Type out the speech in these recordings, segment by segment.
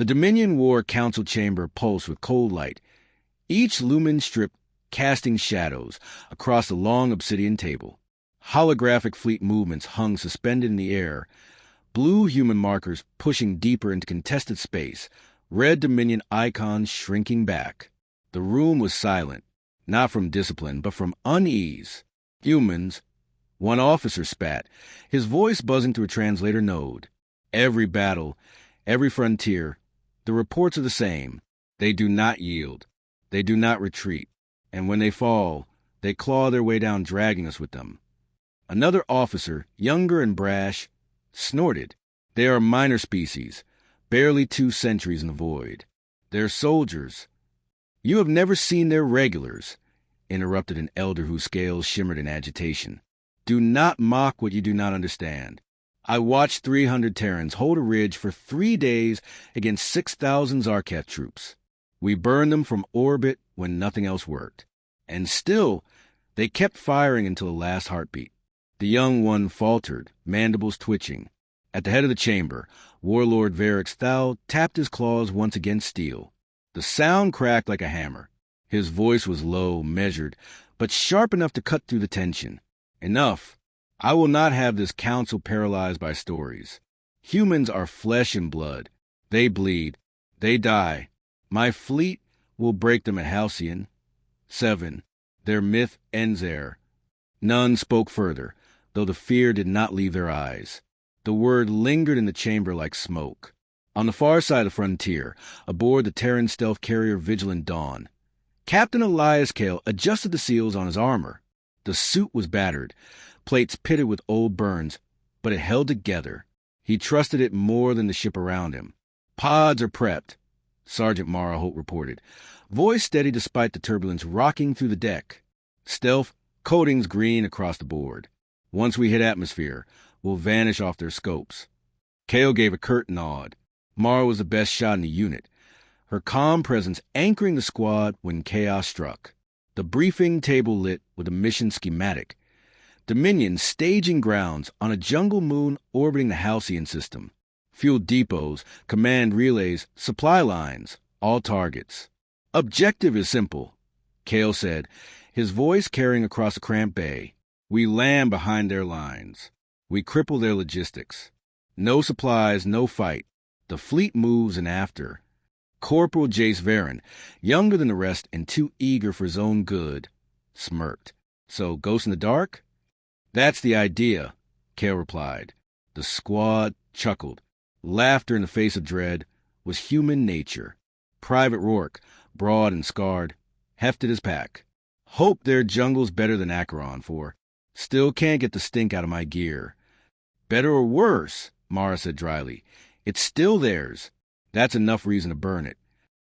The Dominion War Council chamber pulsed with cold light, each lumen strip casting shadows across the long obsidian table. Holographic fleet movements hung suspended in the air, blue human markers pushing deeper into contested space, red Dominion icons shrinking back. The room was silent, not from discipline, but from unease. Humans. One officer spat, his voice buzzing through a translator node. Every battle, every frontier, the reports are the same. They do not yield. They do not retreat. And when they fall, they claw their way down, dragging us with them. Another officer, younger and brash, snorted. They are a minor species, barely 2 centuries in the void. They're soldiers. You have never seen their regulars, interrupted an elder whose scales shimmered in agitation. Do not mock what you do not understand. I watched 300 Terrans hold a ridge for 3 days against 6,000 Zarketh troops. We burned them from orbit when nothing else worked. And still, they kept firing until the last heartbeat. The young one faltered, mandibles twitching. At the head of the chamber, Warlord Varix Thal tapped his claws once against steel. The sound cracked like a hammer. His voice was low, measured, but sharp enough to cut through the tension. Enough. I will not have this council paralyzed by stories. Humans are flesh and blood. They bleed. They die. My fleet will break them at Halcyon. 7. Their myth ends there. None spoke further, though the fear did not leave their eyes. The word lingered in the chamber like smoke. On the far side of the frontier, aboard the Terran stealth carrier Vigilant Dawn, Captain Elias Kale adjusted the seals on his armor. The suit was battered, plates pitted with old burns, but it held together. He trusted it more than the ship around him. Pods are prepped, Sergeant Mara Holt reported, voice steady despite the turbulence rocking through the deck. Stealth coatings green across the board. Once we hit atmosphere, we'll vanish off their scopes. Kale gave a curt nod. Mara was the best shot in the unit, her calm presence anchoring the squad when chaos struck. The briefing table lit with a mission schematic. Dominion staging grounds on a jungle moon orbiting the Halcyon system. Fuel depots, command relays, supply lines, all targets. Objective is simple, Kale said, his voice carrying across the cramped bay. We land behind their lines. We cripple their logistics. No supplies, no fight. The fleet moves in after. Corporal Jace Varen, younger than the rest and too eager for his own good, smirked. So, Ghost in the Dark? That's the idea, Kale replied. The squad chuckled. Laughter in the face of dread was human nature. Private Rourke, broad and scarred, hefted his pack. Hope their jungle's better than Acheron, for still can't get the stink out of my gear. Better or worse, Mara said dryly. It's still theirs. That's enough reason to burn it.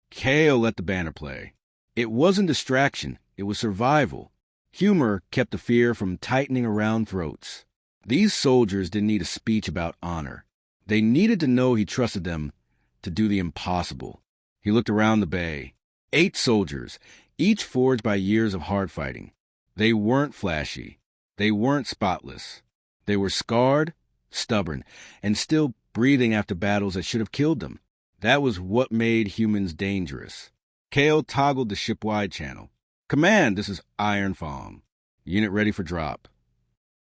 Kale let the banner play. It wasn't distraction. It was survival. Humor kept the fear from tightening around throats. These soldiers didn't need a speech about honor. They needed to know he trusted them to do the impossible. He looked around the bay. 8 soldiers, each forged by years of hard fighting. They weren't flashy. They weren't spotless. They were scarred, stubborn, and still breathing after battles that should have killed them. That was what made humans dangerous. Kale toggled the ship-wide channel. Command, this is Iron Fong. Unit ready for drop.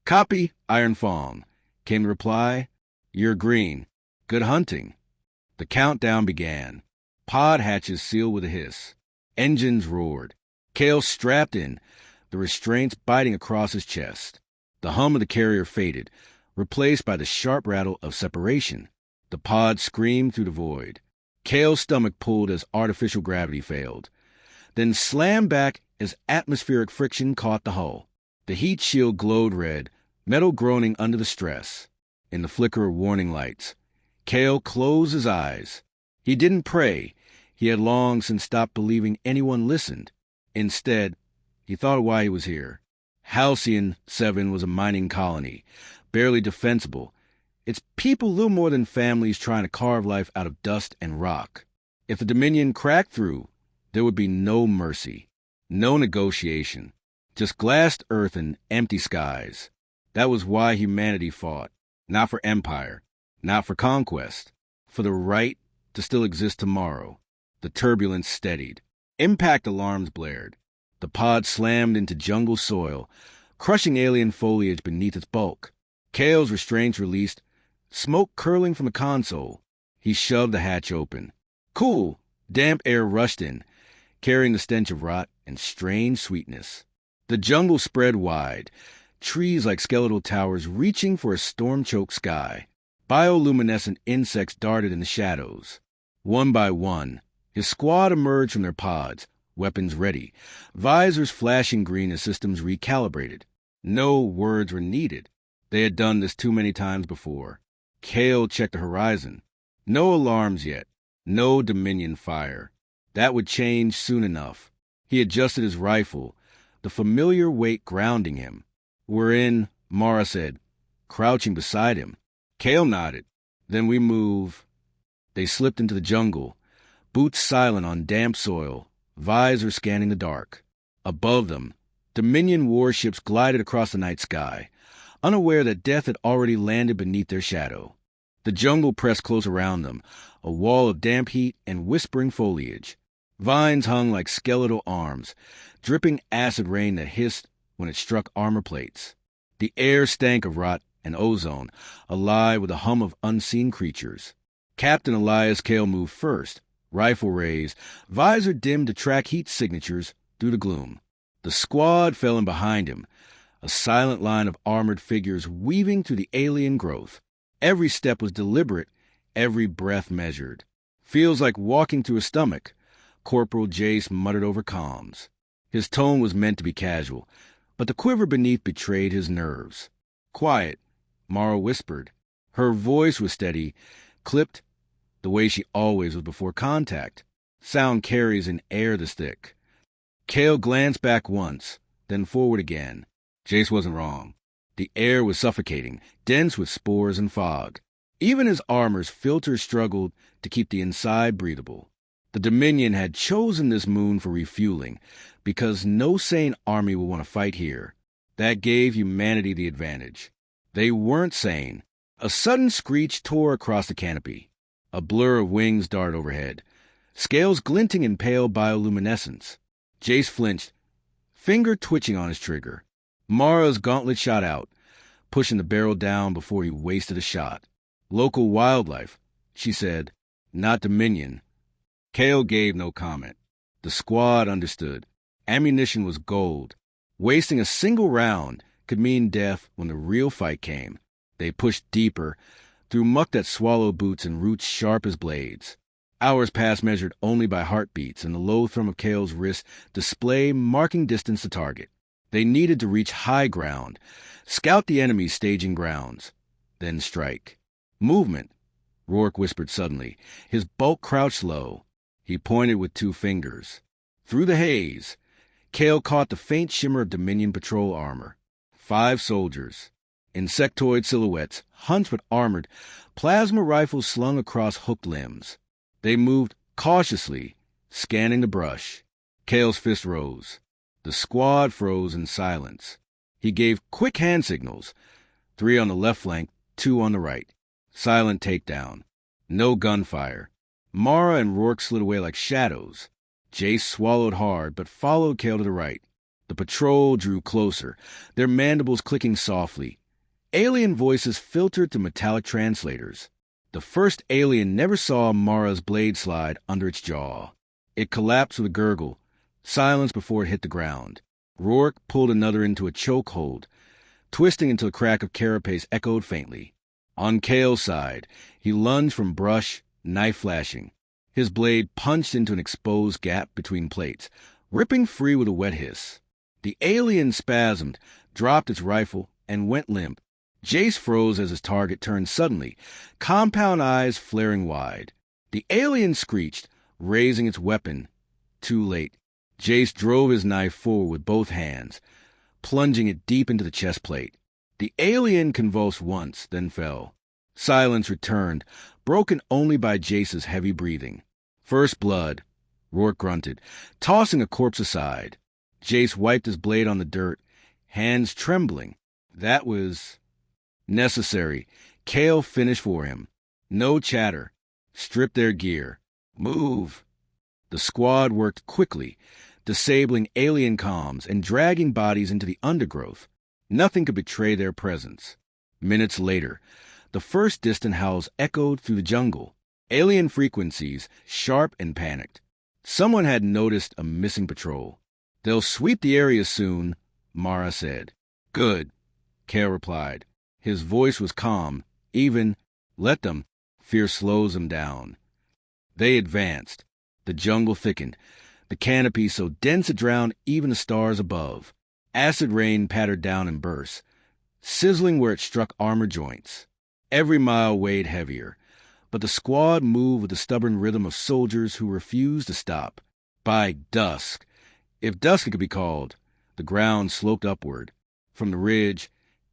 Copy, Iron Fong, came the reply. You're green. Good hunting. The countdown began. Pod hatches sealed with a hiss. Engines roared. Kale strapped in, the restraints biting across his chest. The hum of the carrier faded, replaced by the sharp rattle of separation. The pod screamed through the void. Kale's stomach pulled as artificial gravity failed, then slammed back as atmospheric friction caught the hull. The heat shield glowed red, metal groaning under the stress. In the flicker of warning lights, Kale closed his eyes. He didn't pray. He had long since stopped believing anyone listened. Instead, he thought of why he was here. Halcyon 7 was a mining colony, barely defensible. Its people little more than families trying to carve life out of dust and rock. If the Dominion cracked through, there would be no mercy, no negotiation, just glassed earth and empty skies. That was why humanity fought, not for empire, not for conquest, for the right to still exist tomorrow. The turbulence steadied. Impact alarms blared. The pod slammed into jungle soil, crushing alien foliage beneath its bulk. Kale's restraints released, smoke curling from the console. He shoved the hatch open. Cool, damp air rushed in, carrying the stench of rot and strange sweetness. The jungle spread wide, trees like skeletal towers reaching for a storm-choked sky. Bioluminescent insects darted in the shadows. One by one, his squad emerged from their pods, weapons ready, visors flashing green as systems recalibrated. No words were needed. They had done this too many times before. Kale checked the horizon. No alarms yet. No Dominion fire. That would change soon enough. He adjusted his rifle, the familiar weight grounding him. "We're in," Mara said, crouching beside him. Kale nodded. "Then we move." They slipped into the jungle, boots silent on damp soil, visor scanning the dark. Above them, Dominion warships glided across the night sky, unaware that death had already landed beneath their shadow. The jungle pressed close around them, a wall of damp heat and whispering foliage. Vines hung like skeletal arms, dripping acid rain that hissed when it struck armor plates. The air stank of rot and ozone, alive with a hum of unseen creatures. Captain Elias Kale moved first, rifle raised, visor dimmed to track heat signatures through the gloom. The squad fell in behind him, a silent line of armored figures weaving through the alien growth. Every step was deliberate, every breath measured. "Feels like walking through a stomach," Corporal Jace muttered over comms. His tone was meant to be casual, but the quiver beneath betrayed his nerves. "Quiet," Mara whispered. Her voice was steady, clipped, the way she always was before contact. Sound carries in air this thick. Kale glanced back once, then forward again. Jace wasn't wrong. The air was suffocating, dense with spores and fog. Even his armor's filters struggled to keep the inside breathable. The Dominion had chosen this moon for refueling, because no sane army would want to fight here. That gave humanity the advantage. They weren't sane. A sudden screech tore across the canopy. A blur of wings darted overhead, scales glinting in pale bioluminescence. Jace flinched, finger twitching on his trigger. Mara's gauntlet shot out, pushing the barrel down before he wasted a shot. "Local wildlife," she said, "not Dominion." Kale gave no comment. The squad understood. Ammunition was gold. Wasting a single round could mean death when the real fight came. They pushed deeper, through muck that swallowed boots and roots sharp as blades. Hours passed measured only by heartbeats and the low thrum of Kale's wrist display marking distance to target. They needed to reach high ground, scout the enemy's staging grounds, then strike. "Movement," Rourke whispered suddenly, his bulk crouched low. He pointed with 2 fingers. Through the haze, Kale caught the faint shimmer of Dominion patrol armor. 5 soldiers. Insectoid silhouettes, hunched but armored, plasma rifles slung across hooked limbs. They moved cautiously, scanning the brush. Kale's fist rose. The squad froze in silence. He gave quick hand signals, 3 on the left flank, 2 on the right. Silent takedown. No gunfire. Mara and Rourke slid away like shadows. Jace swallowed hard, but followed Kale to the right. The patrol drew closer, their mandibles clicking softly. Alien voices filtered through metallic translators. The first alien never saw Mara's blade slide under its jaw. It collapsed with a gurgle, silence before it hit the ground. Rourke pulled another into a chokehold, twisting until the crack of carapace echoed faintly. On Kale's side, he lunged from brush, knife flashing. His blade punched into an exposed gap between plates, ripping free with a wet hiss. The alien spasmed, dropped its rifle, and went limp. Jace froze as his target turned suddenly, compound eyes flaring wide. The alien screeched, raising its weapon. Too late. Jace drove his knife forward with both hands, plunging it deep into the chest plate. The alien convulsed once, then fell. Silence returned, broken only by Jace's heavy breathing. "First blood," Rourke grunted, tossing a corpse aside. Jace wiped his blade on the dirt, hands trembling. That was necessary. Kale finished for him. No chatter. Strip their gear. Move. The squad worked quickly, disabling alien comms and dragging bodies into the undergrowth. Nothing could betray their presence. Minutes later, the first distant howls echoed through the jungle. Alien frequencies, sharp and panicked. Someone had noticed a missing patrol. "They'll sweep the area soon," Mara said. "Good," Kale replied. His voice was calm, even. "Let them. Fear slows them down." They advanced. The jungle thickened, the canopy so dense it drowned even the stars above. Acid rain pattered down in bursts, sizzling where it struck armor joints. Every mile weighed heavier, but the squad moved with the stubborn rhythm of soldiers who refused to stop. By dusk, if dusk it could be called, the ground sloped upward. From the ridge,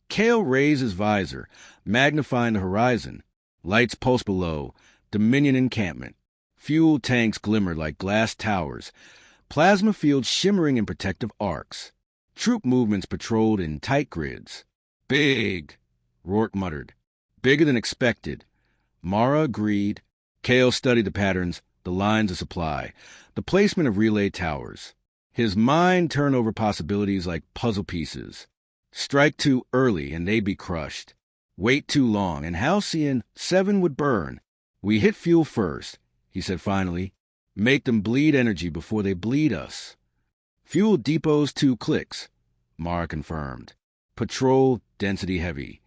Kale raised his visor, magnifying the horizon. Lights pulsed below, Dominion encampment. Fuel tanks glimmered like glass towers, plasma fields shimmering in protective arcs. Troop movements patrolled in tight grids. "Big," Rourke muttered. "Bigger than expected." Mara agreed. Kale studied the patterns, the lines of supply, the placement of relay towers. His mind turned over possibilities like puzzle pieces. Strike too early and they'd be crushed. Wait too long and Halcyon 7 would burn. "We hit fuel first," he said finally. "Make them bleed energy before they bleed us." "Fuel depots 2 clicks," Mara confirmed. "Patrol density heavy."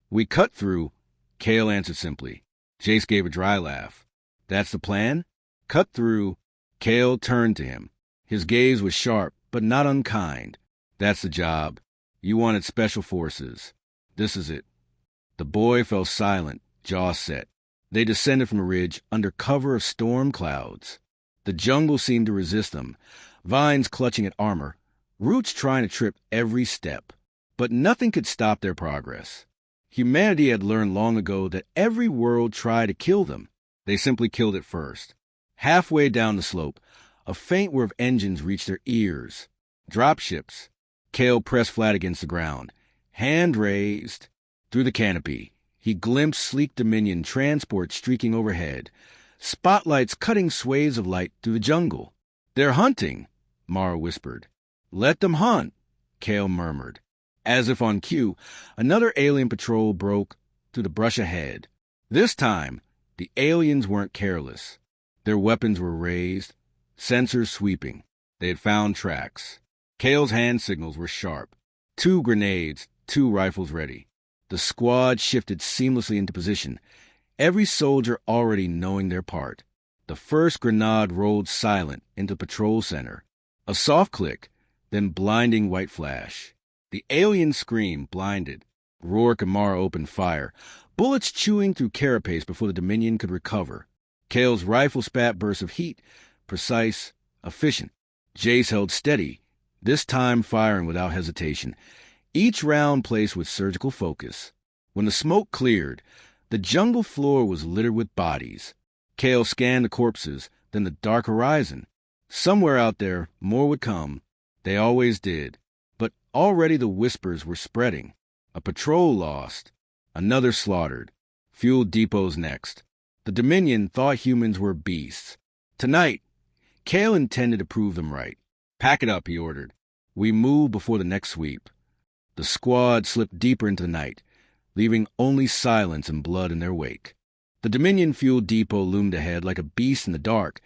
"We cut through," Kale answered simply. Jace gave a dry laugh. "That's the plan? Cut through." Kale turned to him. His gaze was sharp, but not unkind. "That's the job. You wanted special forces. This is it." The boy fell silent, jaw set. They descended from the ridge under cover of storm clouds. The jungle seemed to resist them, vines clutching at armor, roots trying to trip every step. But nothing could stop their progress. Humanity had learned long ago that every world tried to kill them. They simply killed it first. Halfway down the slope, a faint whir of engines reached their ears. Dropships. Kale pressed flat against the ground. Hand raised. Through the canopy, he glimpsed sleek Dominion transports streaking overhead, spotlights cutting swathes of light through the jungle. "They're hunting," Mara whispered. "Let them hunt," Kale murmured. As if on cue, another alien patrol broke through the brush ahead. This time, the aliens weren't careless. Their weapons were raised, sensors sweeping. They had found tracks. Kale's hand signals were sharp. 2 grenades, 2 rifles ready. The squad shifted seamlessly into position, every soldier already knowing their part. The first grenade rolled silent into the patrol center. A soft click, then blinding white flash. The alien scream blinded. Rourke and Mara opened fire, bullets chewing through carapace before the Dominion could recover. Kale's rifle spat bursts of heat, precise, efficient. Jace held steady, this time firing without hesitation, each round placed with surgical focus. When the smoke cleared, the jungle floor was littered with bodies. Kale scanned the corpses, then the dark horizon. Somewhere out there, more would come. They always did. But already the whispers were spreading. A patrol lost. Another slaughtered. Fuel depots next. The Dominion thought humans were beasts. Tonight, Kale intended to prove them right. "Pack it up," he ordered. "We move before the next sweep." The squad slipped deeper into the night, leaving only silence and blood in their wake. The Dominion fuel depot loomed ahead like a beast in the dark,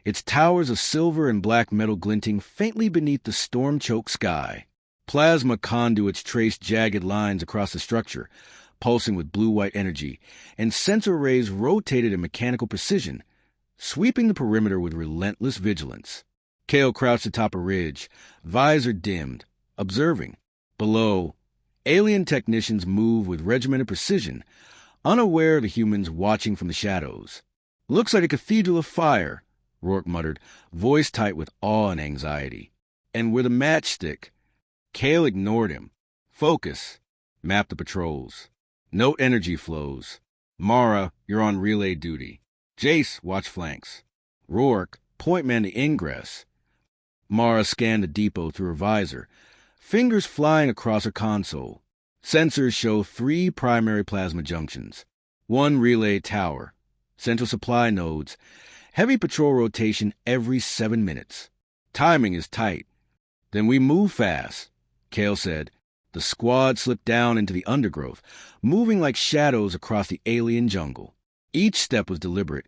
its towers of silver and black metal glinting faintly beneath the storm-choked sky. Plasma conduits traced jagged lines across the structure, pulsing with blue-white energy, and sensor rays rotated in mechanical precision, sweeping the perimeter with relentless vigilance. Kale crouched atop a ridge, visor dimmed, observing. Below, alien technicians moved with regimented precision, unaware of the humans watching from the shadows. "Looks like a cathedral of fire," Rourke muttered, voice tight with awe and anxiety. "And with a matchstick." Kale ignored him. "Focus. Map the patrols. Note energy flows. Mara, you're on relay duty. Jace, watch flanks. Rourke, point man the ingress." Mara scanned the depot through her visor, fingers flying across her console. Sensors show 3 primary plasma junctions. 1 relay tower. Central supply nodes. Heavy patrol rotation every 7 minutes. Timing is tight. Then we move fast, Kale said. The squad slipped down into the undergrowth, moving like shadows across the alien jungle. Each step was deliberate,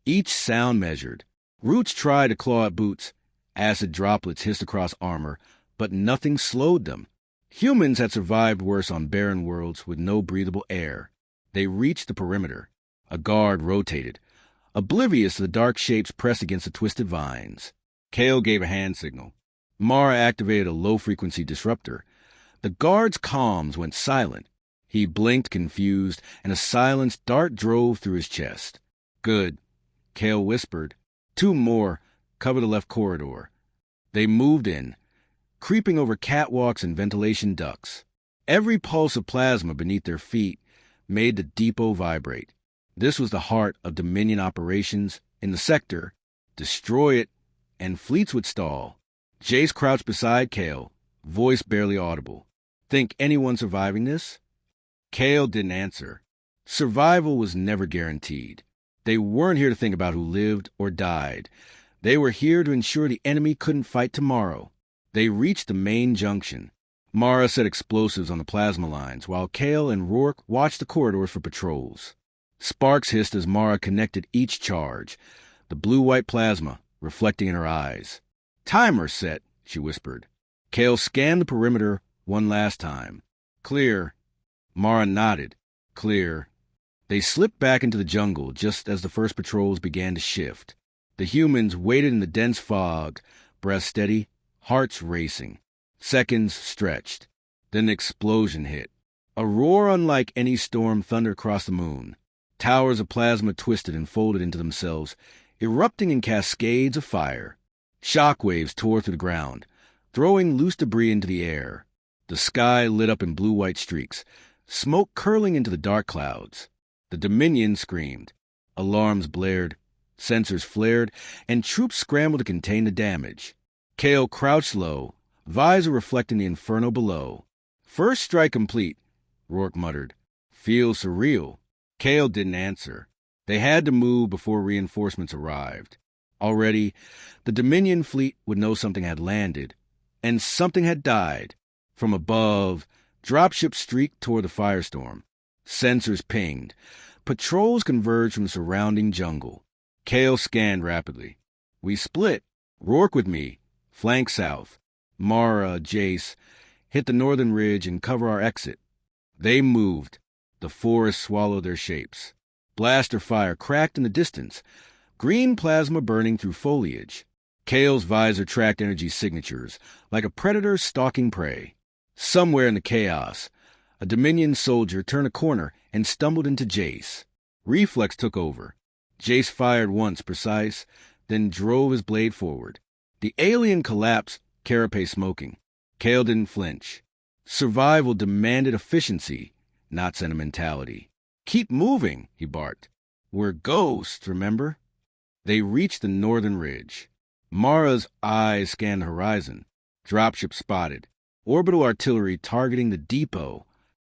each sound measured. Roots tried to claw at boots. Acid droplets hissed across armor, but nothing slowed them. Humans had survived worse on barren worlds with no breathable air. They reached the perimeter. A guard rotated, oblivious to the dark shapes pressed against the twisted vines. Kale gave a hand signal. Mara activated a low-frequency disruptor. The guard's comms went silent. He blinked, confused, and a silenced dart drove through his chest. Good, Kale whispered. 2 more. Cover the left corridor. They moved in, creeping over catwalks and ventilation ducts. Every pulse of plasma beneath their feet made the depot vibrate. This was the heart of Dominion operations in the sector. Destroy it, and fleets would stall. Jace crouched beside Kale, voice barely audible. Think anyone surviving this? Kale didn't answer. Survival was never guaranteed. They weren't here to think about who lived or died. They were here to ensure the enemy couldn't fight tomorrow. They reached the main junction. Mara set explosives on the plasma lines, while Kale and Rourke watched the corridors for patrols. Sparks hissed as Mara connected each charge, the blue-white plasma reflecting in her eyes. Timer set, she whispered. Kale scanned the perimeter one last time. Clear. Mara nodded. Clear. They slipped back into the jungle just as the first patrols began to shift. The humans waited in the dense fog, breath steady, hearts racing. Seconds stretched. Then the explosion hit. A roar unlike any storm thundered across the moon. Towers of plasma twisted and folded into themselves, erupting in cascades of fire. Shockwaves tore through the ground, throwing loose debris into the air. The sky lit up in blue-white streaks, smoke curling into the dark clouds. The Dominion screamed. Alarms blared. Sensors flared, and troops scrambled to contain the damage. Kale crouched low, visor reflecting the inferno below. First strike complete, Rourke muttered. Feels surreal. Kale didn't answer. They had to move before reinforcements arrived. Already, the Dominion fleet would know something had landed, and something had died. From above, dropships streaked toward the firestorm. Sensors pinged. Patrols converged from the surrounding jungle. Kale scanned rapidly. We split. Rourke with me. Flank south. Mara, Jace, hit the northern ridge and cover our exit. They moved. The forest swallowed their shapes. Blaster fire cracked in the distance, green plasma burning through foliage. Kale's visor tracked energy signatures, like a predator stalking prey. Somewhere in the chaos, a Dominion soldier turned a corner and stumbled into Jace. Reflex took over. Jace fired once, precise, then drove his blade forward. The alien collapsed, carapace smoking. Kale didn't flinch. Survival demanded efficiency, not sentimentality. Keep moving, he barked. We're ghosts, remember? They reached the northern ridge. Mara's eyes scanned the horizon. Dropship spotted. Orbital artillery targeting the depot.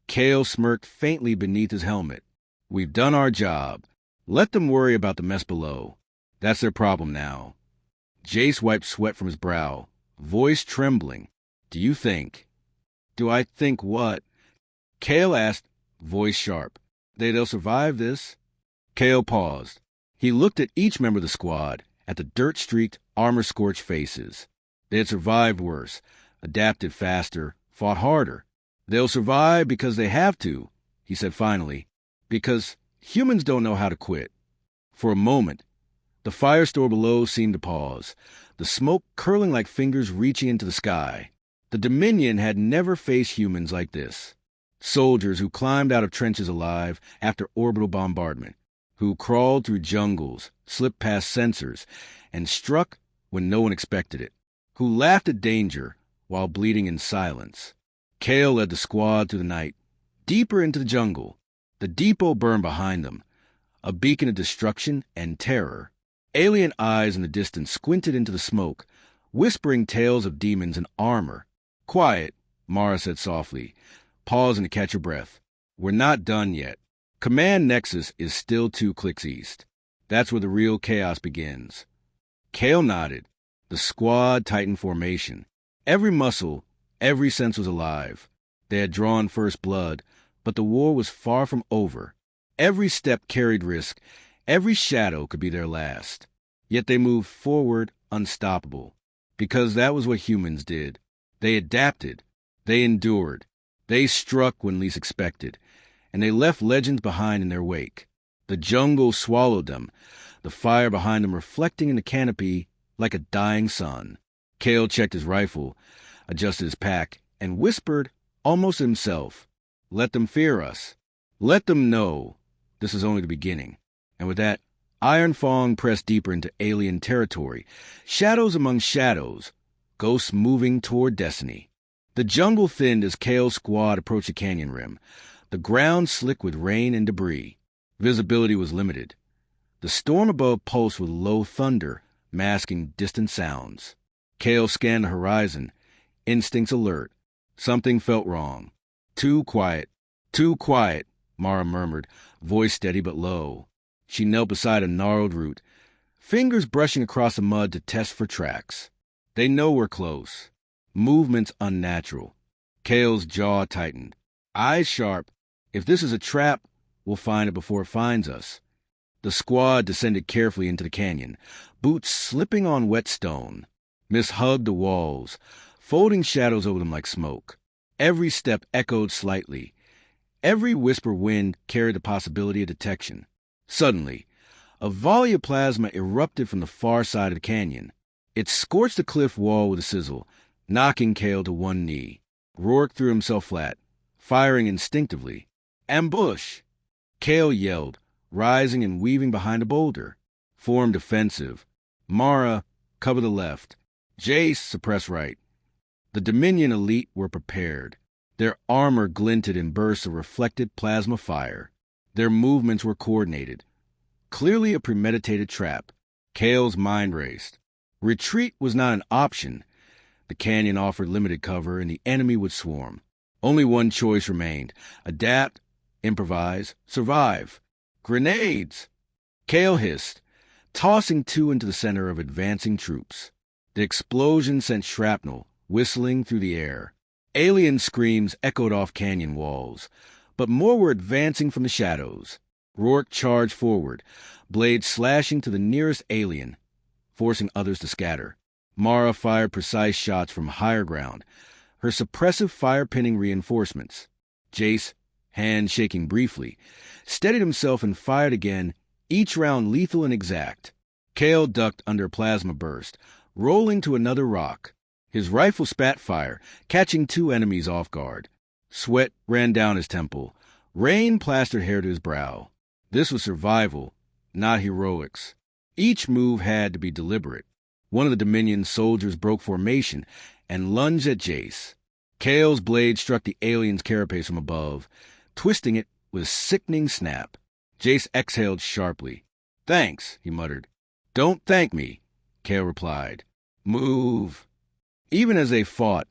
Kale smirked faintly beneath his helmet. We've done our job. Let them worry about the mess below. That's their problem now. Jace wiped sweat from his brow, voice trembling. Do you think? Do I think what? Kale asked, voice sharp. They'll survive this? Kale paused. He looked at each member of the squad, at the dirt-streaked, armor-scorched faces. They had survived worse, adapted faster, fought harder. They'll survive because they have to, he said finally, because humans don't know how to quit. For a moment, the firestorm below seemed to pause, the smoke curling like fingers reaching into the sky. The Dominion had never faced humans like this. Soldiers who climbed out of trenches alive after orbital bombardment, who crawled through jungles, slipped past sensors, and struck when no one expected it, who laughed at danger while bleeding in silence. Kale led the squad through the night, deeper into the jungle. The depot burned behind them, a beacon of destruction and terror. Alien eyes in the distance squinted into the smoke, whispering tales of demons in armor. Quiet, Mara said softly, pausing to catch her breath. We're not done yet. Command Nexus is still 2 clicks east. That's where the real chaos begins. Kale nodded. The squad tightened formation. Every muscle, every sense was alive. They had drawn first blood, but the war was far from over. Every step carried risk. Every shadow could be their last. Yet they moved forward unstoppable, because that was what humans did. They adapted. They endured. They struck when least expected, and they left legends behind in their wake. The jungle swallowed them, the fire behind them reflecting in the canopy like a dying sun. Kale checked his rifle, adjusted his pack, and whispered, almost to himself, "Let them fear us. Let them know this is only the beginning." And with that, Iron Fang pressed deeper into alien territory, shadows among shadows, ghosts moving toward destiny. The jungle thinned as Kale's squad approached the canyon rim, the ground slick with rain and debris. Visibility was limited. The storm above pulsed with low thunder, masking distant sounds. Kale scanned the horizon, instincts alert. Something felt wrong. Too quiet, Mara murmured, voice steady but low. She knelt beside a gnarled root, fingers brushing across the mud to test for tracks. They know we're close. Movements unnatural. Kale's jaw tightened. Eyes sharp. If this is a trap, we'll find it before it finds us. The squad descended carefully into the canyon, boots slipping on wet stone. Mist hugged the walls, folding shadows over them like smoke. Every step echoed slightly. Every whisper wind carried the possibility of detection. Suddenly, a volley of plasma erupted from the far side of the canyon. It scorched the cliff wall with a sizzle, knocking Kale to one knee. Rourke threw himself flat, firing instinctively. Ambush! Kale yelled, rising and weaving behind a boulder. Form defensive. Mara, cover the left. Jace, suppress right. The Dominion elite were prepared. Their armor glinted in bursts of reflected plasma fire. Their movements were coordinated. Clearly a premeditated trap. Kale's mind raced. Retreat was not an option. The canyon offered limited cover, and the enemy would swarm. Only one choice remained. Adapt, improvise, survive. Grenades! Kale hissed, tossing two into the center of advancing troops. The explosion sent shrapnel whistling through the air. Alien screams echoed off canyon walls, but more were advancing from the shadows. Rourke charged forward, blades slashing to the nearest alien, forcing others to scatter. Mara fired precise shots from higher ground, her suppressive fire pinning reinforcements. Jace, hand shaking briefly, steadied himself and fired again, each round lethal and exact. Kale ducked under a plasma burst, rolling to another rock. His rifle spat fire, catching two enemies off guard. Sweat ran down his temple. Rain plastered hair to his brow. This was survival, not heroics. Each move had to be deliberate. One of the Dominion soldiers broke formation and lunged at Jace. Kale's blade struck the alien's carapace from above, twisting it with a sickening snap. Jace exhaled sharply. "Thanks," he muttered. "Don't thank me," Kale replied. "Move." Even as they fought,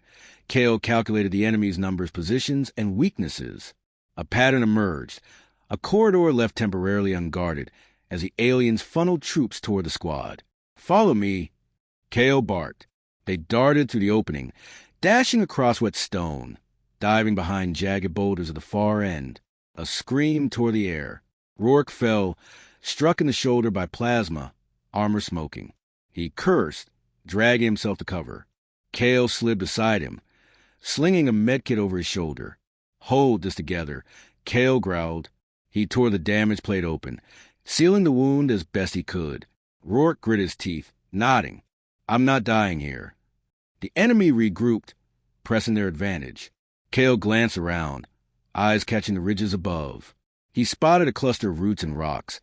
Kale calculated the enemy's numbers, positions, and weaknesses. A pattern emerged. A corridor left temporarily unguarded as the aliens funneled troops toward the squad. "Follow me," Kale barked. They darted through the opening, dashing across wet stone, diving behind jagged boulders at the far end. A scream tore the air. Rourke fell, struck in the shoulder by plasma, armor smoking. He cursed, dragging himself to cover. Kale slid beside him, slinging a medkit over his shoulder. "Hold this together," Kale growled. He tore the damaged plate open, sealing the wound as best he could. Rourke gritted his teeth, nodding. "I'm not dying here." The enemy regrouped, pressing their advantage. Kale glanced around, eyes catching the ridges above. He spotted a cluster of roots and rocks,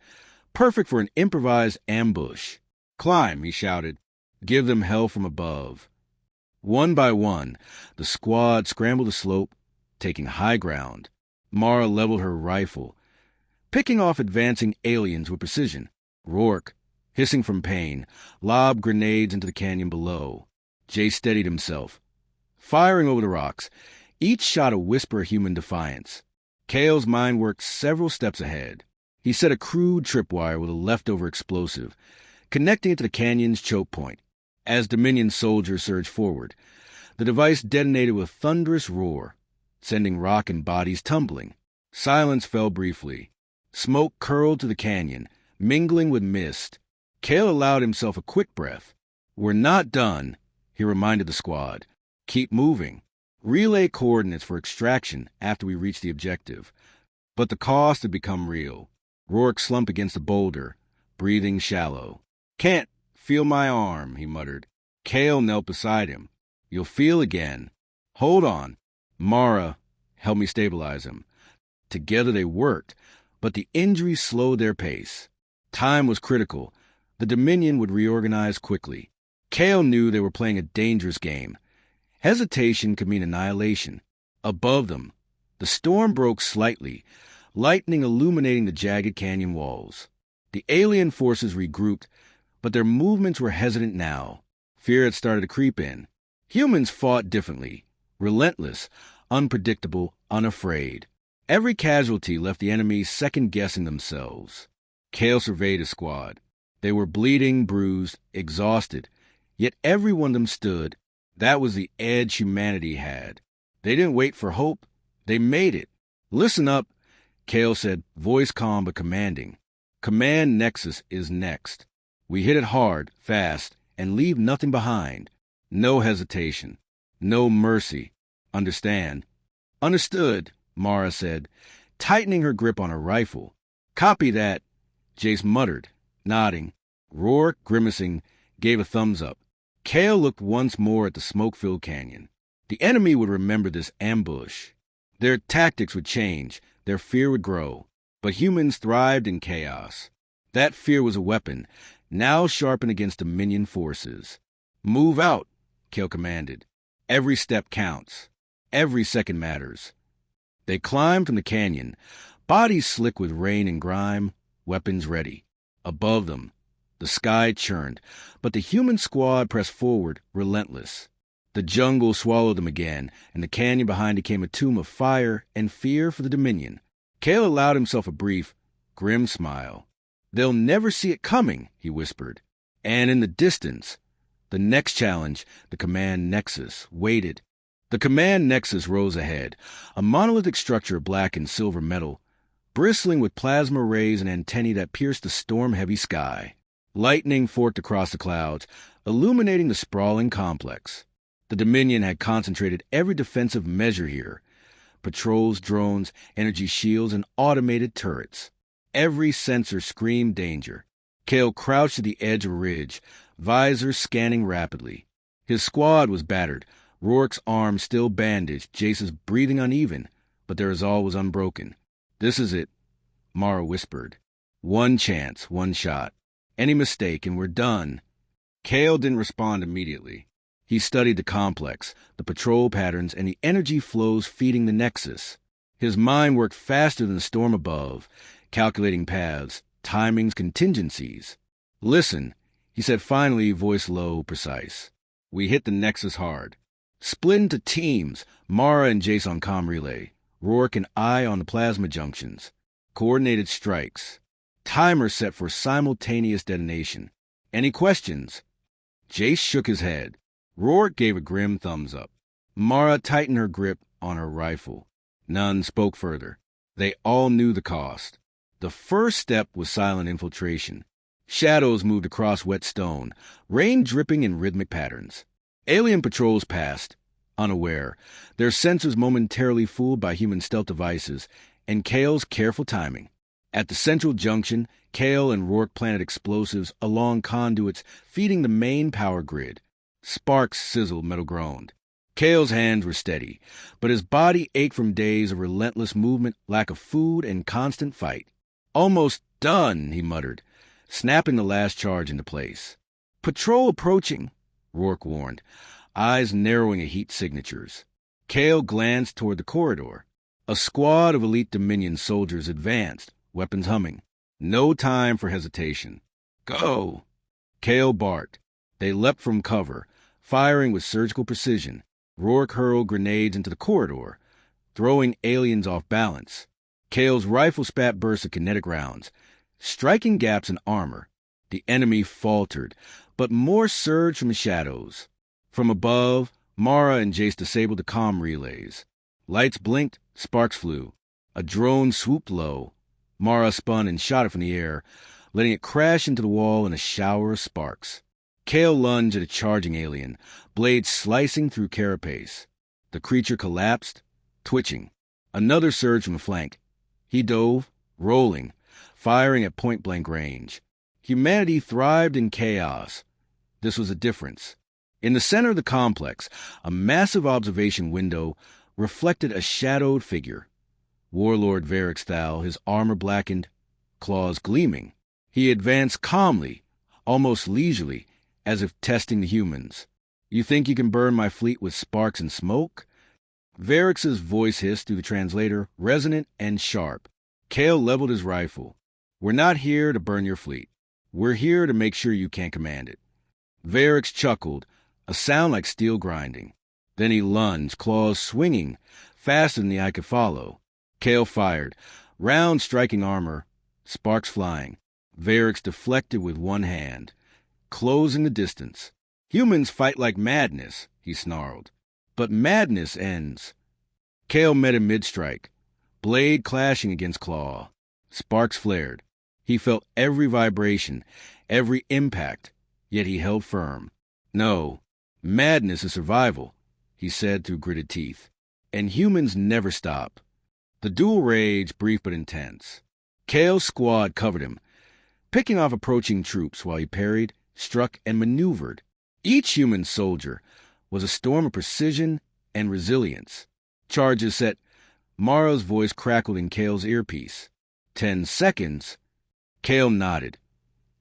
perfect for an improvised ambush. "Climb," he shouted. "Give them hell from above." One by one, the squad scrambled the slope, taking high ground. Mara leveled her rifle, picking off advancing aliens with precision. Rourke, hissing from pain, lobbed grenades into the canyon below. Jay steadied himself, firing over the rocks, each shot a whisper of human defiance. Kale's mind worked several steps ahead. He set a crude tripwire with a leftover explosive, connecting it to the canyon's choke point. As Dominion soldiers surged forward, the device detonated with a thunderous roar, sending rock and bodies tumbling. Silence fell briefly. Smoke curled to the canyon, mingling with mist. Cale allowed himself a quick breath. "We're not done," he reminded the squad. "Keep moving. Relay coordinates for extraction after we reach the objective." But the cost had become real. Rourke slumped against a boulder, breathing shallow. "Can't feel my arm," he muttered. Cale knelt beside him. "You'll feel again. Hold on." Mara helped me stabilize him. Together they worked, but the injuries slowed their pace. Time was critical. The Dominion would reorganize quickly. Cale knew they were playing a dangerous game. Hesitation could mean annihilation. Above them, the storm broke slightly, lightning illuminating the jagged canyon walls. The alien forces regrouped, but their movements were hesitant now. Fear had started to creep in. Humans fought differently, relentless, unpredictable, unafraid. Every casualty left the enemy second-guessing themselves. Cale surveyed his squad. They were bleeding, bruised, exhausted, yet every one of them stood. That was the edge humanity had. They didn't wait for hope. They made it. "Listen up," Cale said, voice calm but commanding. "Command Nexus is next. We hit it hard, fast, and leave nothing behind. No hesitation. No mercy. Understand?" "Understood," Mara said, tightening her grip on her rifle. "Copy that," Jace muttered, nodding. Rourke, grimacing, gave a thumbs up. Cale looked once more at the smoke-filled canyon. The enemy would remember this ambush. Their tactics would change, their fear would grow. But humans thrived in chaos. That fear was a weapon, now sharpened against Dominion forces. "Move out," Cale commanded. "Every step counts. Every second matters." They climbed from the canyon, bodies slick with rain and grime, weapons ready. Above them, the sky churned, but the human squad pressed forward, relentless. The jungle swallowed them again, and the canyon behind became a tomb of fire and fear for the Dominion. Cale allowed himself a brief, grim smile. "They'll never see it coming," he whispered. And in the distance, the next challenge, the Command Nexus, waited. The Command Nexus rose ahead, a monolithic structure of black and silver metal, bristling with plasma rays and antennae that pierced the storm-heavy sky. Lightning forked across the clouds, illuminating the sprawling complex. The Dominion had concentrated every defensive measure here: patrols, drones, energy shields, and automated turrets. Every sensor screamed danger. Cale crouched at the edge of a ridge, visor scanning rapidly. His squad was battered, Rourke's arm still bandaged, Jace's breathing uneven, but their resolve was unbroken. "This is it," Mara whispered. "One chance, one shot. Any mistake, and we're done." Cale didn't respond immediately. He studied the complex, the patrol patterns, and the energy flows feeding the Nexus. His mind worked faster than the storm above, calculating paths, timings, contingencies. "Listen," he said finally, voice low, precise. "We hit the Nexus hard. Split into teams, Mara and Jace on comm relay, Rourke and I on the plasma junctions. Coordinated strikes. Timer set for simultaneous detonation. Any questions?" Jace shook his head. Rourke gave a grim thumbs up. Mara tightened her grip on her rifle. None spoke further. They all knew the cost. The first step was silent infiltration. Shadows moved across wet stone, rain dripping in rhythmic patterns. Alien patrols passed, unaware, their sensors momentarily fooled by human stealth devices, and Cale's careful timing. At the central junction, Cale and Rourke planted explosives along conduits feeding the main power grid. Sparks sizzled, metal groaned. Cale's hands were steady, but his body ached from days of relentless movement, lack of food, and constant fight. "Almost done," he muttered, snapping the last charge into place. "Patrol approaching," Rourke warned, eyes narrowing at heat signatures. Cale glanced toward the corridor. A squad of elite Dominion soldiers advanced, weapons humming. No time for hesitation. "Go!" Cale barked. They leapt from cover, firing with surgical precision. Rourke hurled grenades into the corridor, throwing aliens off balance. Kale's rifle spat bursts of kinetic rounds, striking gaps in armor. The enemy faltered, but more surged from the shadows. From above, Mara and Jace disabled the comm relays. Lights blinked, sparks flew. A drone swooped low. Mara spun and shot it from the air, letting it crash into the wall in a shower of sparks. Kale lunged at a charging alien, blades slicing through carapace. The creature collapsed, twitching. Another surge from the flank. He dove, rolling, firing at point-blank range. Humanity thrived in chaos. This was a difference. In the center of the complex, a massive observation window reflected a shadowed figure. Warlord Varric Thal, his armor blackened, claws gleaming. He advanced calmly, almost leisurely, as if testing the humans. "You think you can burn my fleet with sparks and smoke?" Varric's voice hissed through the translator, resonant and sharp. Kale leveled his rifle. "We're not here to burn your fleet. We're here to make sure you can't command it." Varric chuckled, a sound like steel grinding. Then he lunged, claws swinging, faster than the eye could follow. Kale fired, rounds striking armor, sparks flying. Varric deflected with one hand, closing the distance. "Humans fight like madness," he snarled. "But madness ends." Kale met him mid-strike, blade clashing against claw. Sparks flared. He felt every vibration, every impact, yet he held firm. "No, madness is survival," he said through gritted teeth. "And humans never stop." The dual rage, brief but intense. Kale's squad covered him, picking off approaching troops while he parried, struck, and maneuvered. Each human soldier was a storm of precision and resilience. Charges set. Mara's voice crackled in Kale's earpiece. 10 seconds. Kale nodded,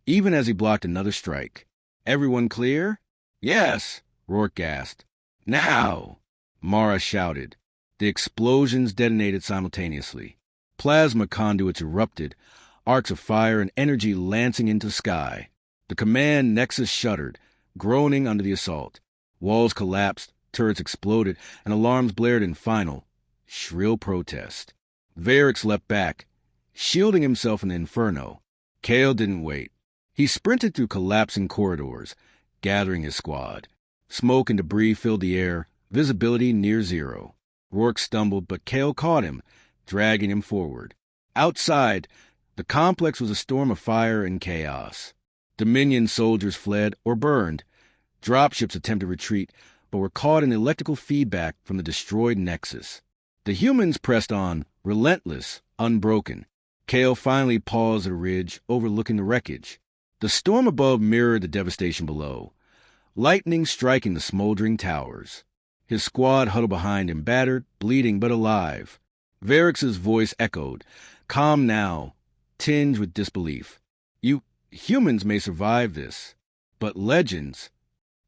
even as he blocked another strike. "Everyone clear?" "Yes," Rourke gasped. "Now!" Mara shouted. The explosions detonated simultaneously. Plasma conduits erupted, arcs of fire and energy lancing into the sky. The command nexus shuddered, groaning under the assault. Walls collapsed, turrets exploded, and alarms blared in final, shrill protest. Varric leapt back, shielding himself in the inferno. Kale didn't wait. He sprinted through collapsing corridors, gathering his squad. Smoke and debris filled the air, visibility near zero. Rourke stumbled, but Kale caught him, dragging him forward. Outside, the complex was a storm of fire and chaos. Dominion soldiers fled or burned. Dropships attempted retreat, but were caught in electrical feedback from the destroyed nexus. The humans pressed on, relentless, unbroken. Kale finally paused at a ridge overlooking the wreckage. The storm above mirrored the devastation below, lightning striking the smoldering towers. His squad huddled behind him, battered, bleeding, but alive. Varric's voice echoed, calm now, tinged with disbelief. "You humans may survive this, but legends..."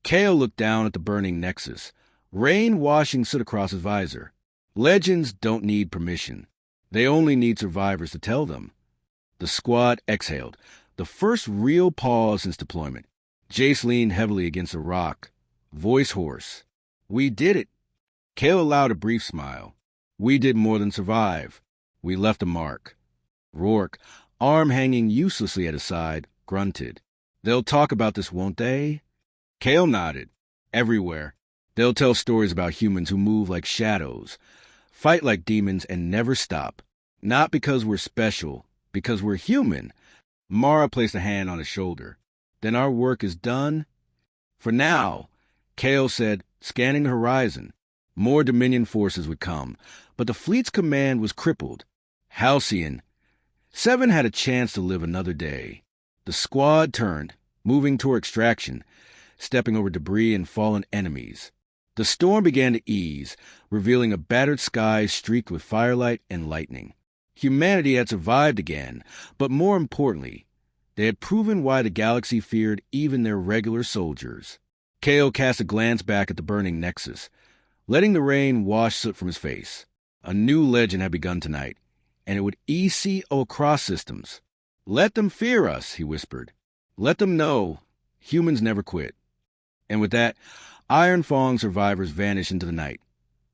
Kale looked down at the burning nexus, rain washing soot across his visor. "Legends don't need permission. They only need survivors to tell them." The squad exhaled, the first real pause since deployment. Jace leaned heavily against a rock, voice hoarse. "We did it." Kale allowed a brief smile. "We did more than survive. We left a mark." Rourke, arm hanging uselessly at his side, grunted. "They'll talk about this, won't they?" Kale nodded. "Everywhere. They'll tell stories about humans who move like shadows, fight like demons, and never stop. Not because we're special, because we're human." Mara placed a hand on his shoulder. "Then our work is done?" "For now," Kale said, scanning the horizon. More Dominion forces would come, but the fleet's command was crippled. Halcyon. 7 had a chance to live another day. The squad turned, moving toward extraction, stepping over debris and fallen enemies. The storm began to ease, revealing a battered sky streaked with firelight and lightning. Humanity had survived again, but more importantly, they had proven why the galaxy feared even their regular soldiers. Kale cast a glance back at the burning nexus, letting the rain wash soot from his face. A new legend had begun tonight, and it would ECO across systems. "Let them fear us," he whispered. "Let them know humans never quit." And with that, Iron Fang survivors vanished into the night,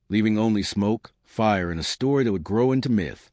leaving only smoke, fire, and a story that would grow into myth.